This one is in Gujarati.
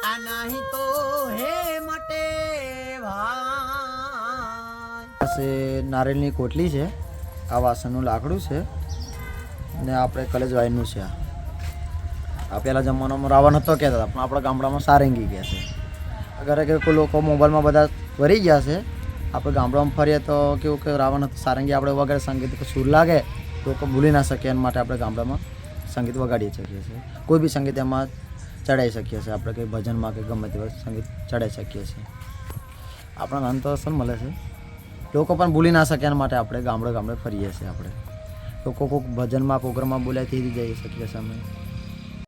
આ નહીં તો હે મટે ભાઈ. પાસે નારિયેળની કોટલી છે, આ વાસણનું લાકડું છે ને આપણે કલેજ વાઈનનું છે. આ પહેલાં જમાનામાં રાવણ હતો કહેતા હતા, પણ આપણા ગામડામાં સારંગી કહે છે. અગર કે કોઈ લોકો મોબાઈલમાં બધા વરી ગયા છે. આપણે ગામડામાં ફરીએ તો કેવું કે રાવણ હતો સારંગી આપણે વગાડે, સંગીત સુર લાગે લોકો ભૂલી ના શકે એના માટે આપણે ગામડામાં સંગીત વગાડી શકીએ છીએ. કોઈ બી સંગીત એમાં ચડાવી શકીએ છીએ આપણે, કંઈ ભજનમાં કે ગમે તે સંગીત ચડાવી શકીએ છીએ. આપણા ગામ તો અસલ મળે છે, લોકો પણ ભૂલી ના શકે એના માટે આપણે ગામડે ગામડે ફરીએ છીએ. આપણે લોકો કોઈક ભજનમાં પ્રોગ્રામમાં બોલાય તે જઈ શકીએ છીએ અમે.